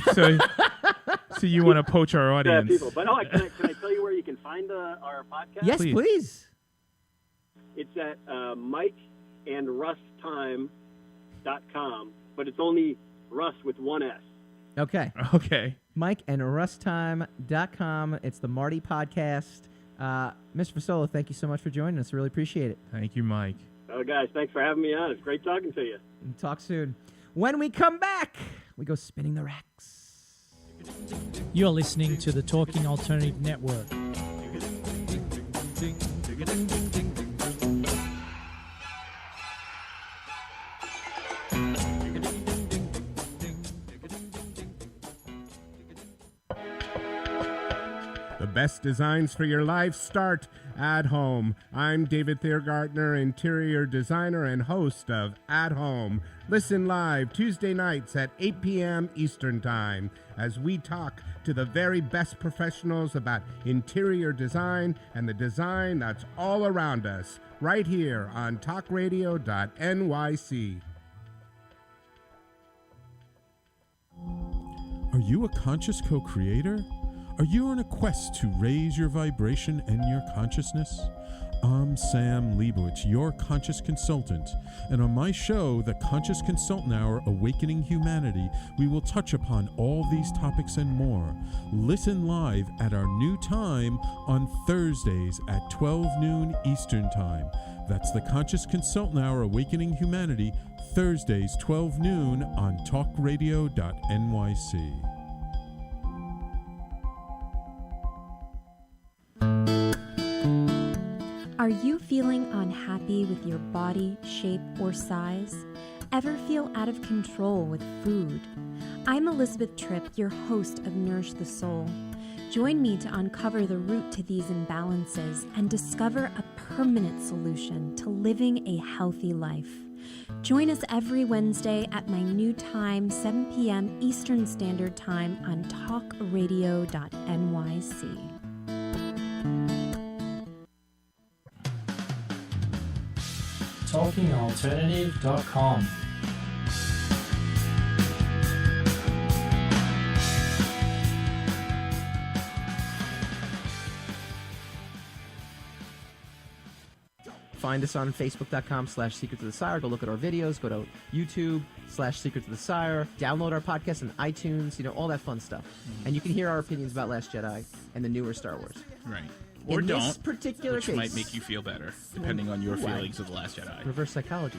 So you want to poach our audience? People. But can I tell you where you can find our podcast? Yes, please. It's at mikeandrusttime.com, but it's only Russ with one S. Okay. mikeandrusttime.com. It's the Marty podcast. Mr. Fasolo, thank you so much for joining us. Really appreciate it. Thank you, Mike. Oh, guys, thanks for having me on. It's great talking to you. Talk soon. When we come back, we go spinning the racks. You're listening to the Talking Alternative Network. The best designs for your life start at home. I'm David Thiergartner, interior designer and host of At Home. Listen live Tuesday nights at 8 p.m. Eastern Time as we talk to the very best professionals about interior design and the design that's all around us, right here on talkradio.nyc. Are you a conscious co-creator? Are you on a quest to raise your vibration and your consciousness? I'm Sam Leibowitz, your conscious consultant, and on my show, The Conscious Consultant Hour, Awakening Humanity, we will touch upon all these topics and more. Listen live at our new time on Thursdays at 12 noon Eastern Time. That's The Conscious Consultant Hour, Awakening Humanity, Thursdays, 12 noon on talkradio.nyc. Are you feeling unhappy with your body, shape, or size? Ever feel out of control with food? I'm Elizabeth Tripp, your host of Nourish the Soul. Join me to uncover the root to these imbalances and discover a permanent solution to living a healthy life. Join us every Wednesday at my new time, 7 p.m. Eastern Standard Time on talkradio.nyc. TalkingAlternative.com. Find us on Facebook.com/Secrets of the Sire. Go look at our videos. Go to YouTube/Secrets of the Sire. Download our podcast on iTunes. You know, all that fun stuff. And you can hear our opinions about Last Jedi and the newer Star Wars. Right. Or In don't, this particular which case, might make you feel better, depending on your feelings of The Last Jedi. Reverse psychology.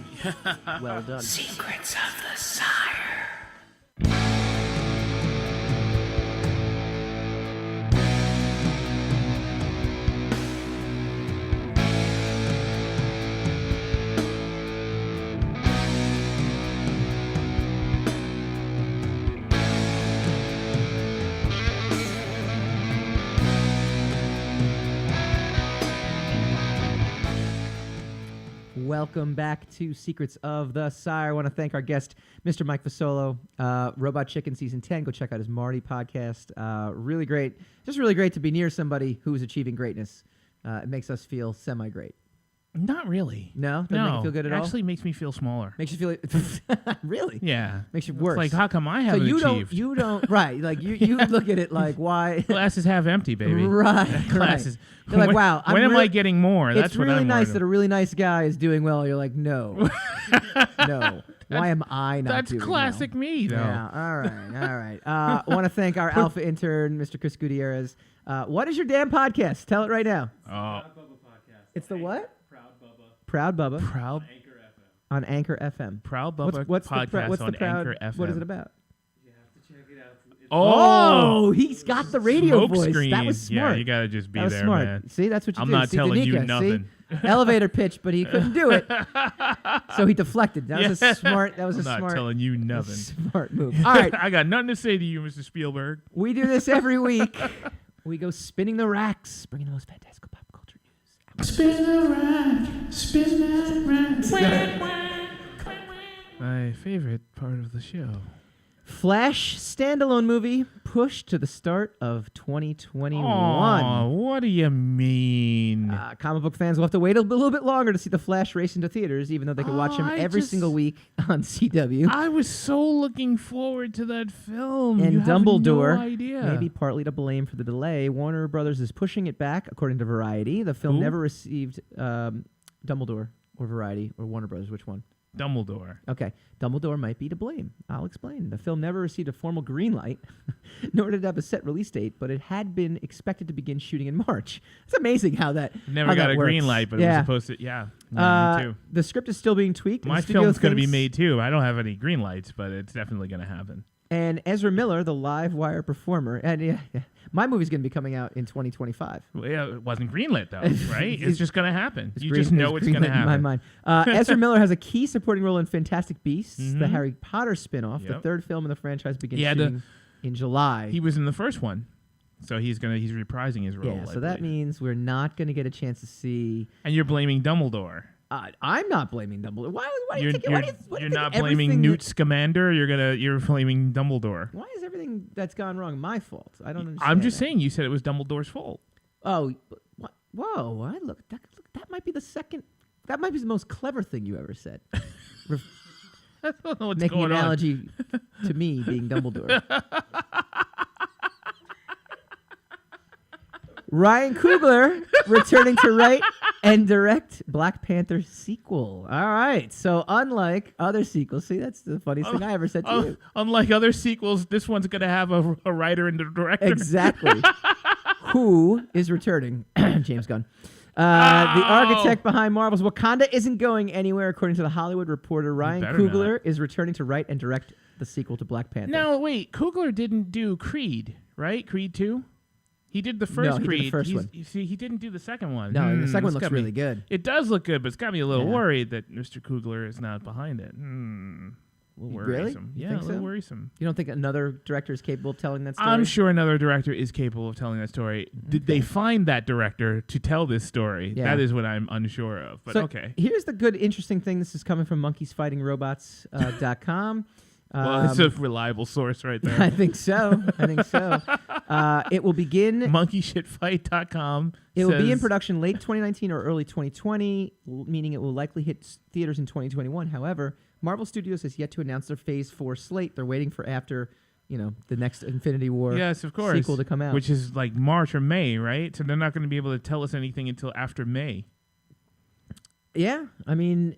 Well done. Secrets of the Sire. Welcome back to Secrets of the Sire. I want to thank our guest, Mr. Mike Fasolo, Robot Chicken Season 10. Go check out his Marty podcast. Really great. Just really great to be near somebody who is achieving greatness. It makes us feel semi-great. Not really. No? Doesn't make you feel good at all? Actually makes me feel smaller. Makes you feel... Really? Yeah. Makes you worse. It's like, how come I haven't achieved? You don't... Right. Like, you look at it like, why... Glass is half empty, baby. Right. Glass is... You're like, wow. When am I getting more? That's what I'm really nice worried that a really nice guy is doing well. You're like, no. No. Why am I not That's doing classic well? me, though. Yeah. All right. I want to thank our alpha intern, Mr. Chris Gutierrez. What is your damn podcast? Tell it right now. Oh. It's the what? Proud Proud Bubba. Proud. On Anchor FM. Proud Bubba what's podcast the on Proud, Anchor FM. What is it about? Oh, he's got the radio smoke voice. Screen. That was smart. Yeah, you gotta just be that was there, smart. man. See, that's what you I'm did. not See, telling you Danica, nothing. See? Elevator pitch, but he couldn't do it, so he deflected. That was a smart. That was I'm a not smart. telling you nothing. Smart move. All right, I got nothing to say to you, Mr. Spielberg. we do this every week. We go spinning the racks, bringing the most fantastical pop culture news. Spin the rack, spin that rack. My favorite part of the show. Flash standalone movie pushed to the start of 2021. Oh, what do you mean? Comic book fans will have to wait a little bit longer to see the Flash race into theaters, even though they can watch him every single week on CW. I was so looking forward to that film. And you Dumbledore, have no idea. maybe partly to blame for the delay, Warner Brothers is pushing it back, according to Variety. The film never received Dumbledore or Variety or Warner Brothers. Which one? Dumbledore. Okay, Dumbledore might be to blame. I'll explain. The film never received a formal green light, nor did it have a set release date, but it had been expected to begin shooting in March. It's amazing how that Never got a green light, but it was supposed to. Yeah, me too. The script is still being tweaked. My film's going to be made too. I don't have any green lights, but it's definitely going to happen. And Ezra Miller, the live wire performer, and my movie's going to be coming out in 2025. Well, yeah, it wasn't greenlit though, right? It's just going to happen. You green, just know it's going to happen. In my mind. Ezra Miller has a key supporting role in Fantastic Beasts, the Harry Potter spin-off. The third film in the franchise begins shooting in July. He was in the first one, so he's reprising his role. Yeah, so that means we're not going to get a chance to see. And you're blaming Dumbledore. I'm not blaming Dumbledore. Why do you think? You're not blaming Newt Scamander. You're blaming Dumbledore. Why is everything that's gone wrong my fault? I don't understand. I'm just saying. You said it was Dumbledore's fault. Oh, whoa! Look, that might be the second. That might be the most clever thing you ever said. I don't know what's Making going an on. analogy to me being Dumbledore. Ryan Coogler returning to write and direct Black Panther sequel. All right. So unlike other sequels, see, that's the funniest thing I ever said to you. Unlike other sequels, this one's going to have a writer and a director. Exactly. Who is returning? James Gunn. The architect behind Marvel's Wakanda isn't going anywhere, according to The Hollywood Reporter. Ryan Coogler is returning to write and direct the sequel to Black Panther. No, wait. Coogler didn't do Creed, right? Creed 2? He did the first He Creed. did the first one. You see, he didn't do the second one. No, the second one looks really good. It does look good, but it's got me a little worried that Mr. Coogler is not behind it. A little worrisome. Really? Yeah, a little worrisome. You don't think another director is capable of telling that story? I'm sure another director is capable of telling that story. Did they find that director to tell this story? Yeah. That is what I'm unsure of. But okay. Here's the good, interesting thing. This is coming from monkeysfightingrobots.com. Well, it's a reliable source right there. I think so. It will begin... Monkeyshitfight.com. It will be in production late 2019 or early 2020, meaning it will likely hit theaters in 2021. However, Marvel Studios has yet to announce their Phase 4 slate. They're waiting for after, the next Infinity War sequel to come out. Which is like March or May, right? So they're not going to be able to tell us anything until after May. Yeah, I mean...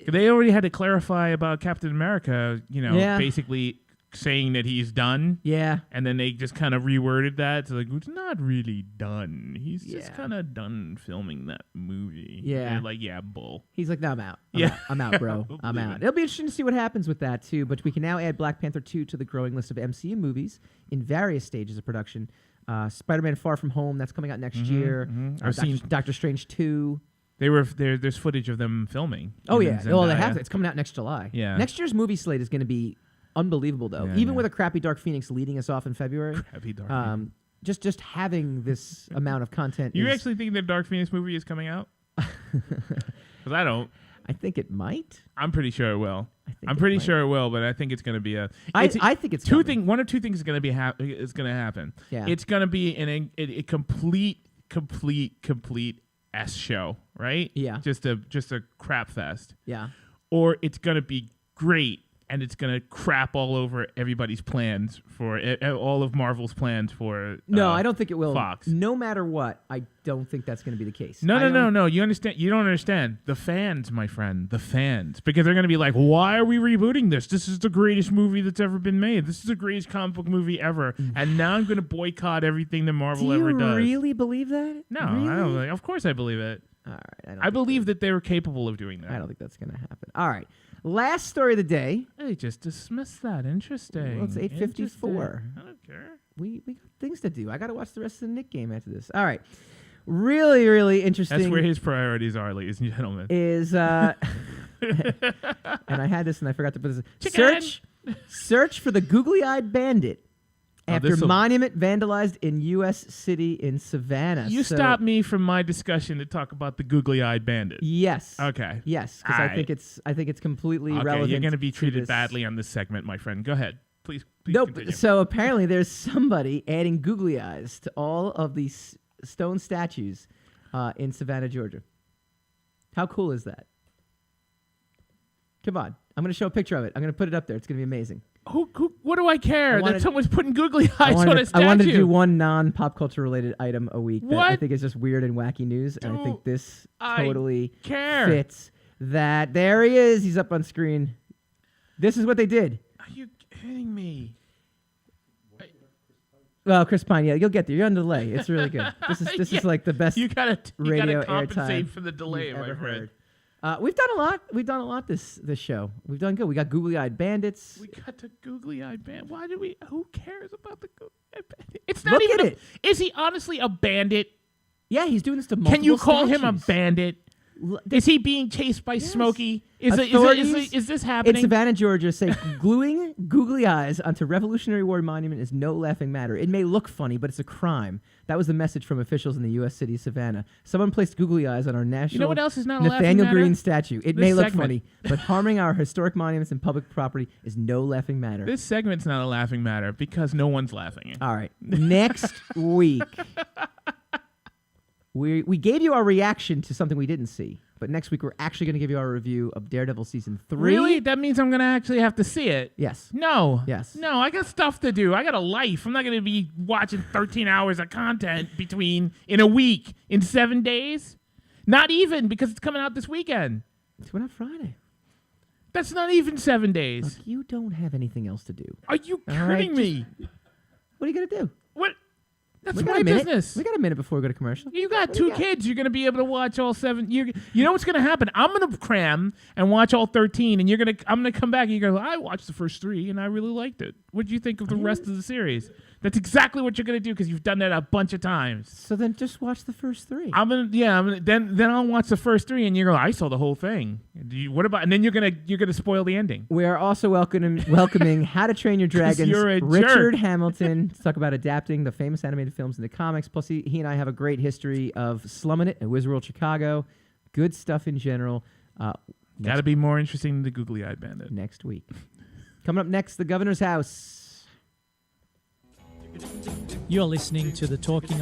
they already had to clarify about Captain America, basically saying that he's done. Yeah. And then they just kind of reworded that. So it's not really done. He's just kind of done filming that movie. Yeah. And bull. He's like, no, I'm out. Yeah. I'm out, bro. I'm out. It'll be interesting to see what happens with that, too. But we can now add Black Panther 2 to the growing list of MCU movies in various stages of production. Spider-Man Far From Home, that's coming out next year. Doctor Strange 2. There's footage of them filming. Oh, yeah. Well, they have it. It's coming out next July. Yeah. Next year's movie slate is going to be unbelievable, though. Even with a crappy Dark Phoenix leading us off in February. Crappy Dark Phoenix. Just having this amount of content. You actually think the Dark Phoenix movie is coming out? Because I don't. I think it might. I'm pretty sure it will. I'm pretty sure it will, but I think it's going to be a. I think it's one or two things is going to be is going to happen. Yeah. It's going to be a complete S show, right? Yeah. Just a crap fest. Yeah. Or it's going to be great and it's going to crap all over everybody's plans for all of Marvel's plans for No, I don't think it will. Fox. No matter what, I don't think that's going to be the case. No. You understand? You don't understand. The fans, my friend, because they're going to be like, "Why are we rebooting this? This is the greatest movie that's ever been made. This is the greatest comic book movie ever." And now I'm going to boycott everything that Marvel ever does. Do you really believe that? No, really? I don't. Of course, I believe it. All right, I believe that they were capable of doing that. I don't think that's going to happen. All right. Last story of the day. They just dismissed that. Interesting. Well, it's 8:54. I don't care. We got things to do. I got to watch the rest of the Knick game after this. All right. Really, really interesting. That's where his priorities are, ladies and gentlemen. Is and I had this and I forgot to put this. Search for the googly-eyed bandit after monument vandalized in U.S. city in Savannah. You stopped me from my discussion to talk about the googly-eyed bandit. Yes. Okay. Yes, because I think it's completely relevant. You're going to be treated badly on this segment, my friend. Go ahead. Please continue. So apparently there's somebody adding googly eyes to all of these stone statues in Savannah, Georgia. How cool is that? Come on. I'm going to show a picture of it. I'm going to put it up there. It's going to be amazing. What do I care that someone's putting googly eyes on a statue? I wanted to do one non-pop culture related item a week that What? I think is just weird and wacky news, and I think this totally fits that. There he is. He's up on screen. This is what they did. Are you kidding me? Well, Chris Pine, yeah, you'll get there. You're on delay. It's really good. This is like the best radio compensate airtime for the delay, my friend. We've done a lot. We've done a lot this show. We've done good. We got googly-eyed bandits. We got the googly-eyed bandit. Why do we? Who cares about the googly-eyed bandit? It's not Look even. at it. Is he honestly a bandit? Yeah, he's doing this to multiple Can you call statues. him a bandit? Is he being chased by Smokey? Is this happening? In Savannah, Georgia, say gluing googly eyes onto Revolutionary War monument is no laughing matter. It may look funny, but it's a crime. That was the message from officials in the U.S. city of Savannah. Someone placed googly eyes on our national. You know what else is not a laughing Nathaniel matter? Green statue. It may look segment. funny, but harming our historic monuments and public property is no laughing matter. This segment's not a laughing matter because no one's laughing. All right, next week. We gave you our reaction to something we didn't see, but next week we're actually going to give you our review of Daredevil season 3. Really? That means I'm going to actually have to see it? Yes. No. Yes. No, I got stuff to do. I got a life. I'm not going to be watching 13 hours of content in a week, in 7 days. Not even, because it's coming out this weekend. It's coming out Friday. That's not even 7 days. Look, you don't have anything else to do. Are you kidding me? What are you going to do? What? That's my business. We got a minute before we go to commercial. You got 2 kids. You're going to be able to watch all 7. You know what's going to happen? I'm going to cram and watch all 13, and I'm going to come back and you're going to go, I watched the first 3, and I really liked it. What did you think of the rest of the series? That's exactly what you're going to do because you've done that a bunch of times. So then just watch the first 3. Then I'll watch the first 3, and you're going, I saw the whole thing. What about? And then you're gonna spoil the ending. We are also welcoming How to Train Your Dragons, Richard Hamilton, to talk about adapting the famous animated films into comics. Plus, he and I have a great history of slumming it at Wizard World Chicago. Good stuff in general. Got to be more interesting than the Googly-Eyed Bandit. Next week. Coming up next, the Governor's House. You're listening to the Talking